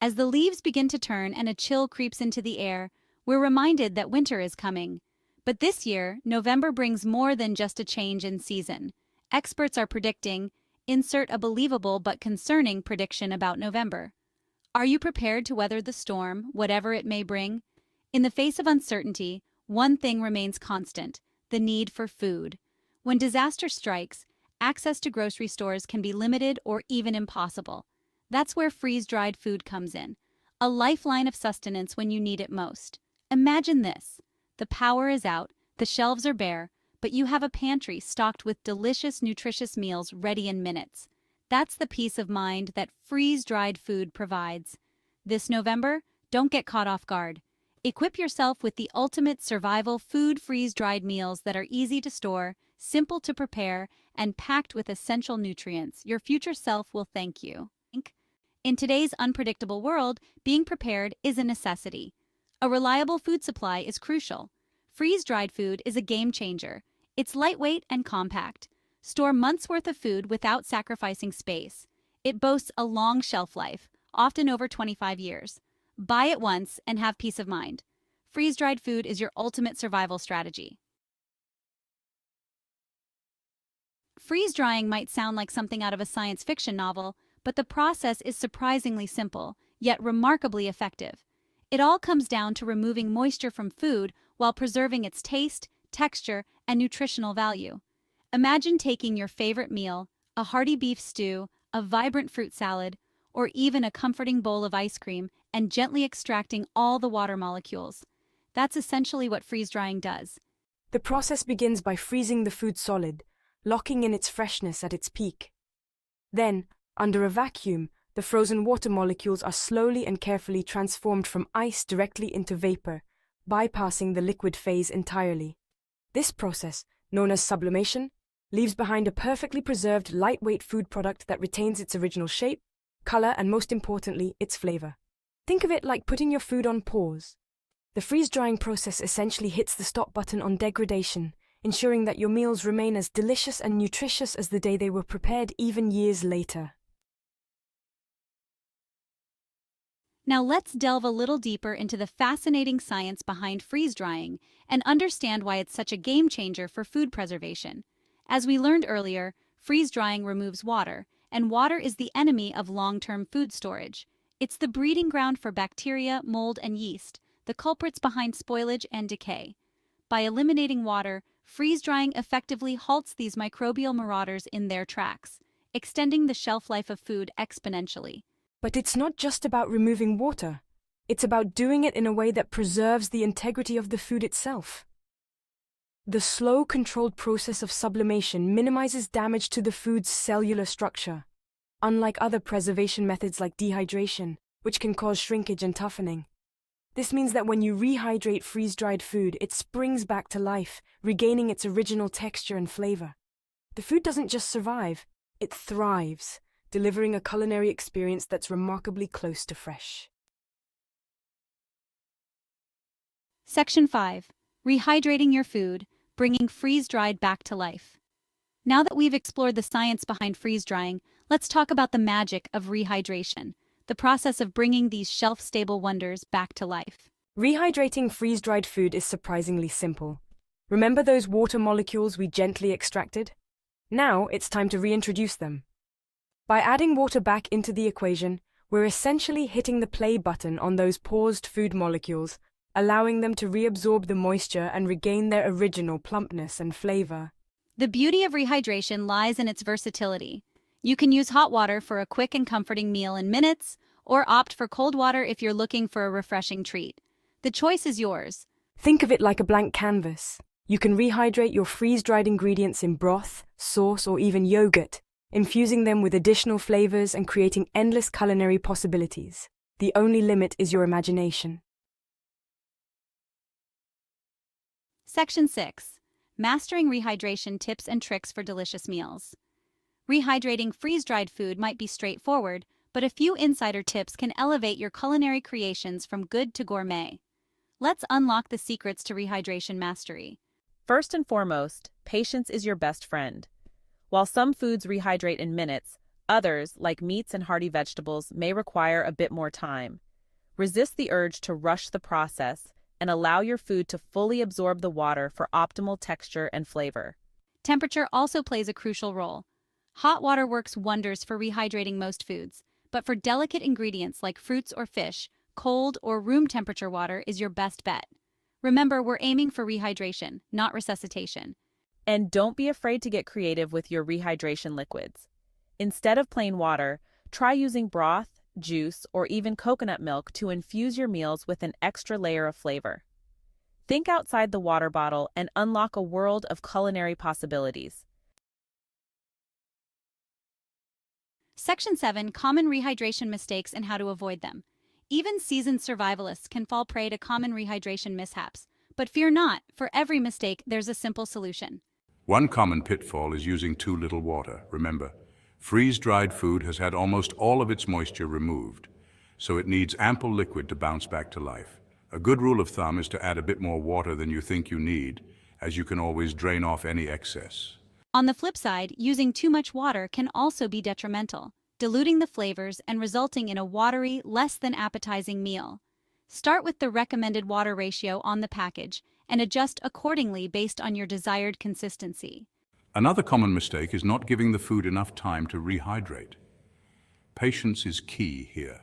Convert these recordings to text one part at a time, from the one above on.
As the leaves begin to turn and a chill creeps into the air, we're reminded that winter is coming. But this year, November brings more than just a change in season. Experts are predicting, insert a believable but concerning prediction about November. Are you prepared to weather the storm, whatever it may bring? In the face of uncertainty, one thing remains constant: the need for food. When disaster strikes, access to grocery stores can be limited or even impossible. That's where freeze-dried food comes in, a lifeline of sustenance when you need it most. Imagine this: the power is out, the shelves are bare, but you have a pantry stocked with delicious, nutritious meals ready in minutes. That's the peace of mind that freeze-dried food provides. This November, don't get caught off guard. Equip yourself with the ultimate survival food freeze-dried meals that are easy to store, simple to prepare, and packed with essential nutrients. Your future self will thank you. In today's unpredictable world, being prepared is a necessity. A reliable food supply is crucial. Freeze-dried food is a game changer. It's lightweight and compact. Store months' worth of food without sacrificing space. It boasts a long shelf life, often over 25 years. Buy it once and have peace of mind. Freeze-dried food is your ultimate survival strategy. Freeze-drying might sound like something out of a science fiction novel, but the process is surprisingly simple, yet remarkably effective. It all comes down to removing moisture from food while preserving its taste, texture, and nutritional value. Imagine taking your favorite meal, a hearty beef stew, a vibrant fruit salad, or even a comforting bowl of ice cream, and gently extracting all the water molecules. That's essentially what freeze-drying does. The process begins by freezing the food solid, locking in its freshness at its peak. Then, under a vacuum, the frozen water molecules are slowly and carefully transformed from ice directly into vapor, bypassing the liquid phase entirely. This process, known as sublimation, leaves behind a perfectly preserved, lightweight food product that retains its original shape, color, and most importantly, its flavor. Think of it like putting your food on pause. The freeze-drying process essentially hits the stop button on degradation, ensuring that your meals remain as delicious and nutritious as the day they were prepared, even years later. Now let's delve a little deeper into the fascinating science behind freeze-drying and understand why it's such a game changer for food preservation. As we learned earlier, freeze-drying removes water, and water is the enemy of long-term food storage. It's the breeding ground for bacteria, mold, and yeast, the culprits behind spoilage and decay. By eliminating water, freeze-drying effectively halts these microbial marauders in their tracks, extending the shelf life of food exponentially. But it's not just about removing water. It's about doing it in a way that preserves the integrity of the food itself. The slow, controlled process of sublimation minimizes damage to the food's cellular structure, unlike other preservation methods like dehydration, which can cause shrinkage and toughening. This means that when you rehydrate freeze-dried food, it springs back to life, regaining its original texture and flavor. The food doesn't just survive, it thrives, delivering a culinary experience that's remarkably close to fresh. Section 5. Rehydrating your food, bringing freeze-dried back to life. Now that we've explored the science behind freeze-drying, let's talk about the magic of rehydration, the process of bringing these shelf-stable wonders back to life. Rehydrating freeze-dried food is surprisingly simple. Remember those water molecules we gently extracted? Now it's time to reintroduce them. By adding water back into the equation, we're essentially hitting the play button on those paused food molecules, allowing them to reabsorb the moisture and regain their original plumpness and flavor. The beauty of rehydration lies in its versatility. You can use hot water for a quick and comforting meal in minutes, or opt for cold water if you're looking for a refreshing treat. The choice is yours. Think of it like a blank canvas. You can rehydrate your freeze-dried ingredients in broth, sauce, or even yogurt, infusing them with additional flavors and creating endless culinary possibilities. The only limit is your imagination. Section 6. Mastering rehydration tips and tricks for delicious meals. Rehydrating freeze-dried food might be straightforward, but a few insider tips can elevate your culinary creations from good to gourmet. Let's unlock the secrets to rehydration mastery. First and foremost, patience is your best friend. While some foods rehydrate in minutes, Others, like meats and hearty vegetables, may require a bit more time. Resist the urge to rush the process and allow your food to fully absorb the water for optimal texture and flavor. Temperature also plays a crucial role. Hot water works wonders for rehydrating most foods, but for delicate ingredients like fruits or fish, cold or room temperature water is your best bet. Remember, we're aiming for rehydration, not resuscitation. And don't be afraid to get creative with your rehydration liquids. Instead of plain water, try using broth, juice, or even coconut milk to infuse your meals with an extra layer of flavor. Think outside the water bottle and unlock a world of culinary possibilities. Section 7. Common rehydration mistakes and how to avoid them. Even seasoned survivalists can fall prey to common rehydration mishaps. But fear not, for every mistake, there's a simple solution. One common pitfall is using too little water. Remember, freeze-dried food has had almost all of its moisture removed, so it needs ample liquid to bounce back to life. A good rule of thumb is to add a bit more water than you think you need, as you can always drain off any excess. On the flip side, using too much water can also be detrimental, diluting the flavors and resulting in a watery, less than appetizing meal. Start with the recommended water ratio on the package and adjust accordingly based on your desired consistency. Another common mistake is not giving the food enough time to rehydrate. Patience is key here.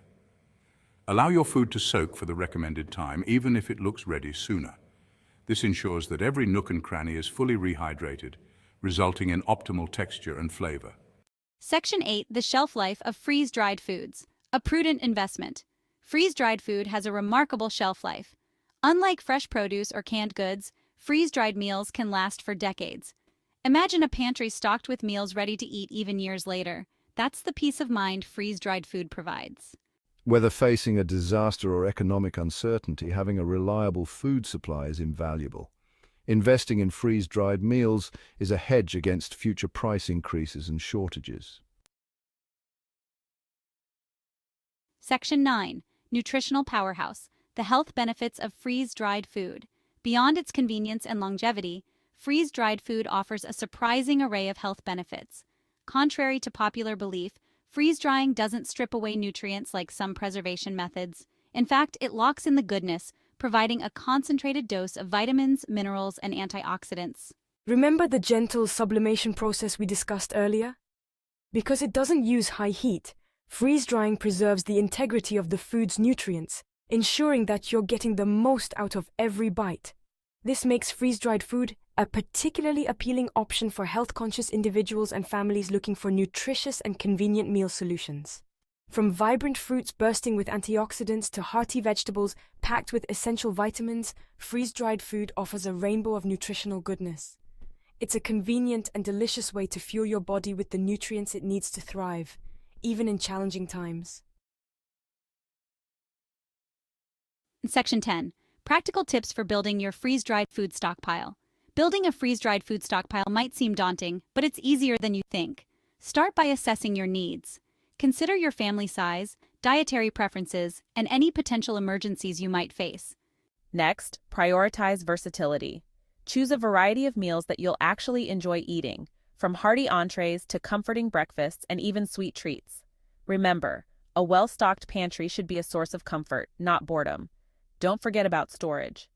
Allow your food to soak for the recommended time, even if it looks ready sooner. This ensures that every nook and cranny is fully rehydrated, resulting in optimal texture and flavor. Section 8. The shelf life of freeze-dried foods. A prudent investment. Freeze-dried food has a remarkable shelf life. Unlike fresh produce or canned goods, freeze-dried meals can last for decades. Imagine a pantry stocked with meals ready to eat even years later. That's the peace of mind freeze-dried food provides. Whether facing a disaster or economic uncertainty, having a reliable food supply is invaluable. Investing in freeze-dried meals is a hedge against future price increases and shortages. Section 9. Nutritional powerhouse. The health benefits of freeze-dried food. Beyond its convenience and longevity, freeze-dried food offers a surprising array of health benefits. Contrary to popular belief, freeze-drying doesn't strip away nutrients like some preservation methods. In fact, it locks in the goodness, providing a concentrated dose of vitamins, minerals, and antioxidants. Remember the gentle sublimation process we discussed earlier? Because it doesn't use high heat, freeze-drying preserves the integrity of the food's nutrients, ensuring that you're getting the most out of every bite. This makes freeze-dried food a particularly appealing option for health-conscious individuals and families looking for nutritious and convenient meal solutions. From vibrant fruits bursting with antioxidants to hearty vegetables packed with essential vitamins, freeze-dried food offers a rainbow of nutritional goodness. It's a convenient and delicious way to fuel your body with the nutrients it needs to thrive, even in challenging times. Section 10. Practical tips for building your freeze-dried food stockpile. Building a freeze-dried food stockpile might seem daunting, but it's easier than you think. Start by assessing your needs. Consider your family size, dietary preferences, and any potential emergencies you might face. Next, prioritize versatility. Choose a variety of meals that you'll actually enjoy eating, from hearty entrees to comforting breakfasts and even sweet treats. Remember, a well-stocked pantry should be a source of comfort, not boredom. Don't forget about storage.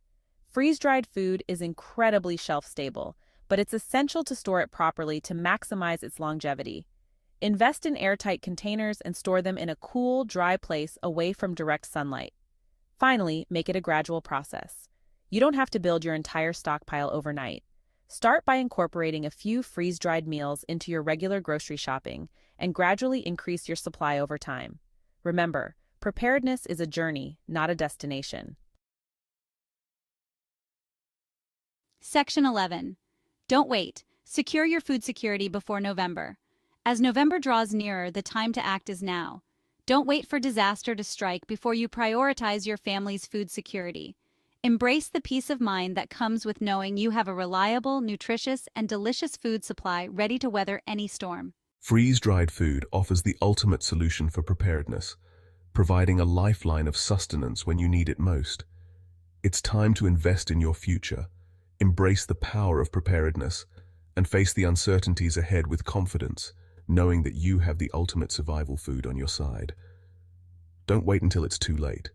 Freeze-dried food is incredibly shelf-stable, but it's essential to store it properly to maximize its longevity. Invest in airtight containers and store them in a cool, dry place away from direct sunlight. Finally, make it a gradual process. You don't have to build your entire stockpile overnight. Start by incorporating a few freeze-dried meals into your regular grocery shopping and gradually increase your supply over time. Remember, preparedness is a journey, not a destination. Section 11. Don't wait. Secure your food security before November. As November draws nearer, the time to act is now. Don't wait for disaster to strike before you prioritize your family's food security. Embrace the peace of mind that comes with knowing you have a reliable, nutritious, and delicious food supply ready to weather any storm. Freeze-dried food offers the ultimate solution for preparedness, providing a lifeline of sustenance when you need it most. It's time to invest in your future, embrace the power of preparedness, and face the uncertainties ahead with confidence, knowing that you have the ultimate survival food on your side. Don't wait until it's too late.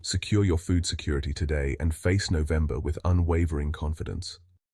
Secure your food security today and face November with unwavering confidence.